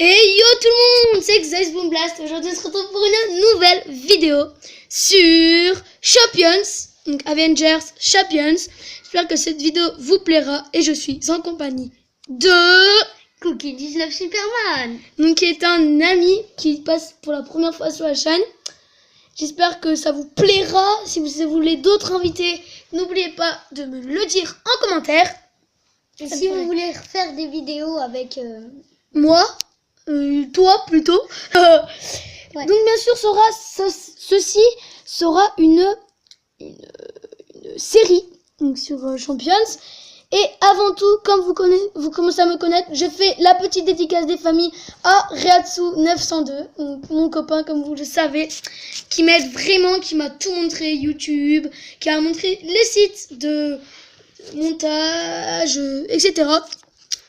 Et yo tout le monde, c'est Xace Boom Blast. Aujourd'hui on se retrouve pour une nouvelle vidéo sur Champions, donc Avengers Champions. J'espère que cette vidéo vous plaira et je suis en compagnie de Cookie19 Superman, donc qui est un ami qui passe pour la première fois sur la chaîne. J'espère que ça vous plaira. Si vous voulez d'autres invités, n'oubliez pas de me le dire en commentaire. et si vous voulez refaire des vidéos avec Moi, toi plutôt. Ouais. Donc bien sûr, ceci sera une série donc, sur Champions. Et avant tout, comme vous commencez à me connaître, je fais la petite dédicace des familles à Reatsu902, donc mon copain, comme vous le savez, qui m'aide vraiment, qui m'a tout montré, YouTube, qui a montré les sites de montage, etc.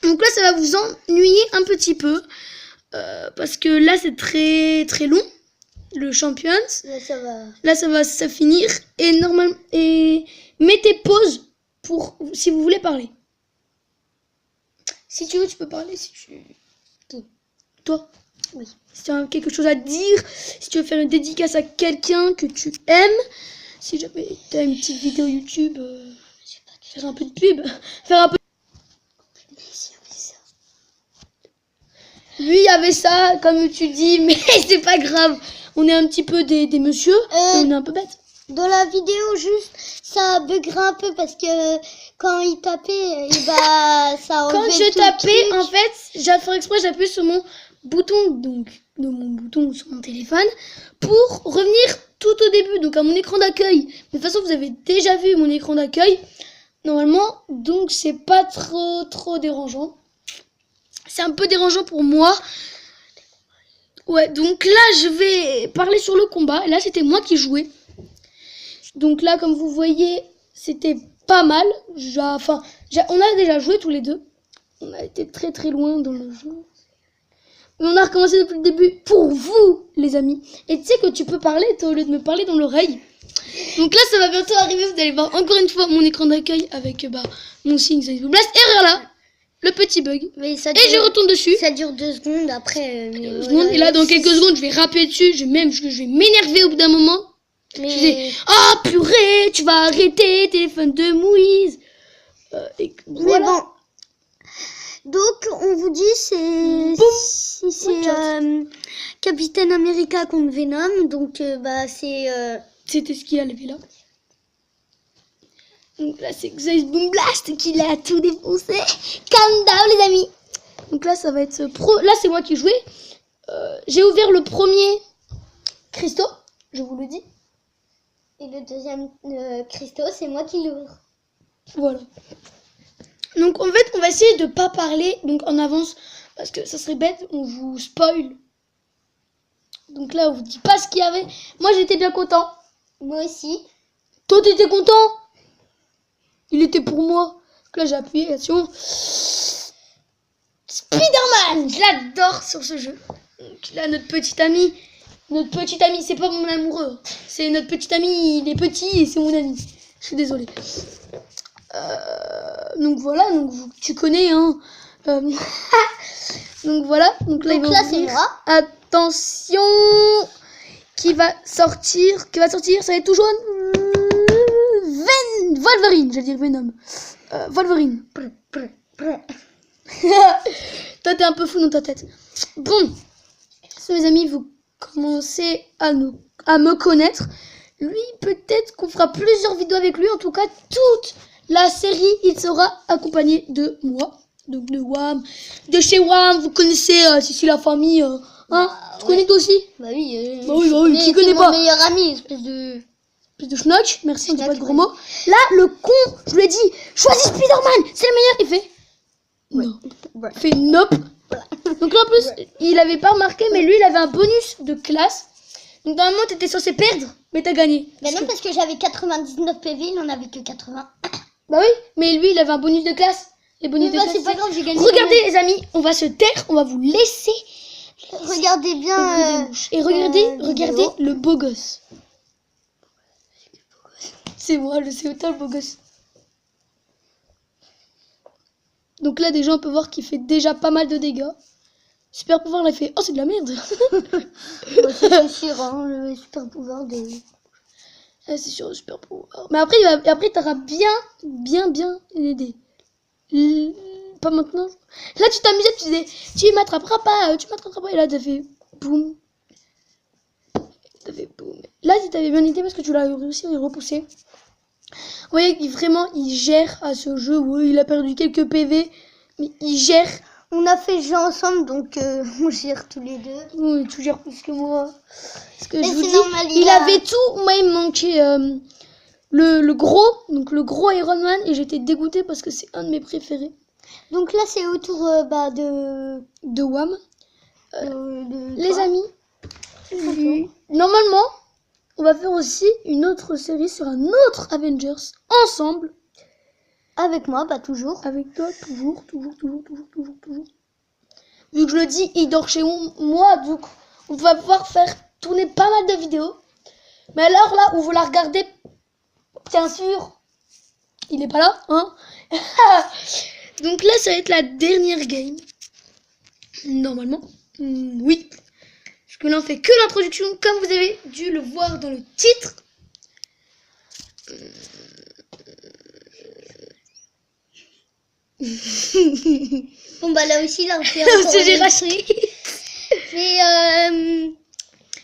Donc là, ça va vous ennuyer un petit peu, parce que là, c'est très très long, le Champions. Là, ça va finir, et mettez pause pour si vous voulez parler. Si tu veux, tu peux parler. Si tu... Toi. Oui. Si tu as quelque chose à dire, si tu veux faire une dédicace à quelqu'un que tu aimes, si jamais tu as une petite vidéo YouTube, faire un peu de pub, faire un peu. Lui, il y avait ça, comme tu dis, mais c'est pas grave. On est un petit peu des messieurs, et on est un peu bêtes. dans la vidéo, juste ça buguera un peu parce que quand il tapait, ça Quand enlevait je tout le tapais, truc. en fait, j'ai fait exprès, j'appuie sur mon bouton, donc de mon bouton sur mon téléphone, pour revenir tout au début, donc à mon écran d'accueil. Mais de toute façon, vous avez déjà vu mon écran d'accueil, normalement, donc c'est pas trop dérangeant. C'est un peu dérangeant pour moi. Ouais, donc là, je vais parler sur le combat. Et là, c'était moi qui jouais. Donc là, comme vous voyez, c'était pas mal. On a déjà joué tous les deux. On a été très très loin dans le jeu. Mais on a recommencé depuis le début pour vous, les amis. Et tu sais que tu peux parler, toi, au lieu de me parler dans l'oreille. Donc là, ça va bientôt arriver. Vous allez voir encore une fois mon écran d'accueil avec mon signe Xace Boom Blast. Et regarde là, le petit bug. Mais ça Et je retourne dessus. Ça dure 2 secondes après. Et là, dans quelques secondes, je vais rapper dessus. Je vais m'énerver au bout d'un moment. Mais Je dis, oh purée, tu vas arrêter, téléphone de Moïse. Mais bon. Donc, on vous dit, c'est Capitaine America contre Venom. Donc, C'était ce qu'il y avait là. Donc là, c'est Xace Boom Blast qui l'a tout défoncé. Calm down, les amis. Donc là, ça va être pro. Là, c'est moi qui jouais. J'ai ouvert le premier Christo, je vous le dis. Et le deuxième Christo, c'est moi qui l'ouvre. Voilà. Donc en fait, on va essayer de pas parler donc en avance parce que ça serait bête, on vous spoil. Donc là, on vous dit pas ce qu'il y avait. Moi, j'étais bien content. Moi aussi. Toi, t'étais content? Il était pour moi. Donc là, j'ai appuyé, attention. Spider-Man, je l'adore sur ce jeu. Donc là, notre petit ami, c'est pas mon amoureux. C'est notre petit ami, il est petit et c'est mon ami. Je suis désolée. Donc voilà, tu connais, hein. Donc voilà, donc là, c'est moi. Attention, qui va sortir, ça va être tout jaune. Wolverine, j'allais dire Venom. Wolverine. Toi, t'es un peu fou dans ta tête. Bon, si mes amis, vous commencez à me connaître. Lui, peut-être qu'on fera plusieurs vidéos avec lui. En tout cas, toute la série, il sera accompagné de moi. Donc de Wam. De chez Wam, vous connaissez Sissi la famille. Tu connais toi aussi? Bah oui. Bah oui, qui connaît pas? Mon meilleur ami, espèce de schnock. Merci, on dit pas de gros mots. Là, le con, je lui ai dit, choisis Spider-Man, c'est le meilleur. Il fait non. Ouais. Il fait nope. Voilà. Donc là, en plus, il avait pas remarqué, mais lui, il avait un bonus de classe. Donc normalement, t'étais censé perdre, mais t'as gagné. Bah non, parce que j'avais 99 PV, il n'en avait que 80. Bah oui, mais lui, il avait un bonus de classe. Les bonus de classe. C'est pas grave, j'ai gagné. Regardez, les amis, on va se taire, on va vous laisser. Regardez bien. Et regardez le beau gosse. C'est moi, c'est autant le beau gosse. Donc là, déjà, on peut voir qu'il fait déjà pas mal de dégâts. super pouvoir, il a fait, oh c'est de la merde. Ouais, c'est sûr, hein, le super pouvoir de... Ah, c'est sûr, le super pouvoir. Mais après, t'auras bien aidé. Pas maintenant. Là, tu t'amusais, tu disais, tu m'attraperas pas. Et là, t'as fait boum. Là, si t'avais bien été parce que tu l'as réussi à repousser. Vous voyez qu'il vraiment, il gère à ce jeu. Oui, il a perdu quelques PV, mais il gère. On a fait le jeu ensemble, donc on gère tous les deux. Oui, tu gères plus que moi. Parce que Mais je vous c'est dis, normal, il avait tout. Moi, il me manquait le gros Iron Man, et j'étais dégoûtée parce que c'est un de mes préférés. Donc là, c'est au tour De Wham. Les toi. amis, normalement, on va faire aussi une autre série sur un autre Avengers ensemble. Avec moi, toujours. Avec toi, toujours. Vu que je le dis, il dort chez moi, donc on va pouvoir faire tourner pas mal de vidéos. Mais alors là, où vous la regardez, bien sûr, il est pas là, hein. Donc là, ça va être la dernière game. Normalement, oui. Parce que là, on fait que l'introduction, comme vous avez dû le voir dans le titre. Bon, là aussi, là, on fait J'ai racheté.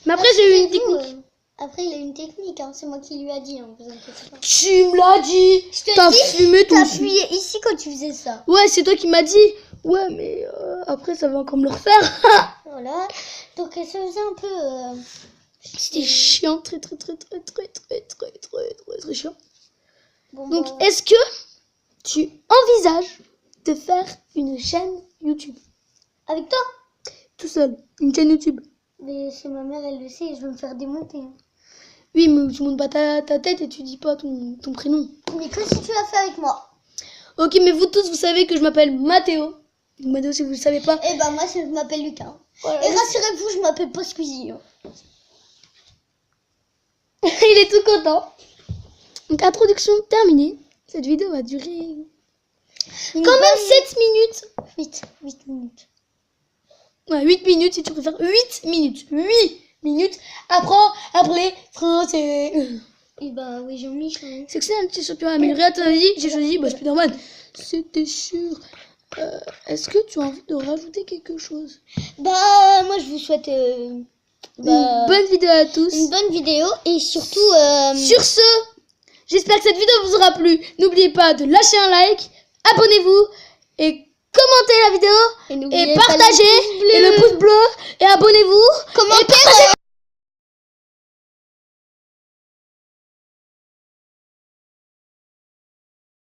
Mais après, j'ai eu une technique. Après, il a une technique, hein. C'est moi qui lui a dit, hein. Vous inquiétez pas. Tu me l'as dit. T'as fumé ton... T'as appuyé ici quand tu faisais ça. Ouais, c'est toi qui m'as dit. Ouais, mais après, ça va encore me le refaire. Voilà. Donc, ça faisait un peu... C'était chiant, très chiant. Bon, Donc, est-ce que tu envisages de faire une chaîne YouTube? Avec toi? Tout seul, une chaîne YouTube. Mais c'est ma mère, elle le sait, je vais me faire démonter. Hein. Oui, mais tu montes pas ta tête et tu dis pas ton prénom. Mais que si tu l'as fait avec moi. Ok, mais vous tous, vous savez que je m'appelle Mathéo. Mathéo, si vous le savez pas. Eh ben, moi, je m'appelle Lucas. Voilà. Et rassurez-vous, je m'appelle pas Squeezie. Hein. Il est tout content. Donc, introduction terminée. Cette vidéo va durer quand même 7 minutes. 8 minutes. Ouais, 8 minutes si tu préfères. 8 minutes. 8 minutes. Apprends à parler français. Et bah oui, Jean-Michel. C'est que c'est un petit champion amélioré. À ton avis, j'ai choisi Spider-Man. C'était sûr. Est-ce que tu as envie de rajouter quelque chose? Bah, moi, je vous souhaite une bonne vidéo à tous. Une bonne vidéo et surtout... Sur ce, j'espère que cette vidéo vous aura plu. N'oubliez pas de lâcher un like, abonnez-vous et commentez la vidéo et partagez. Et le pouce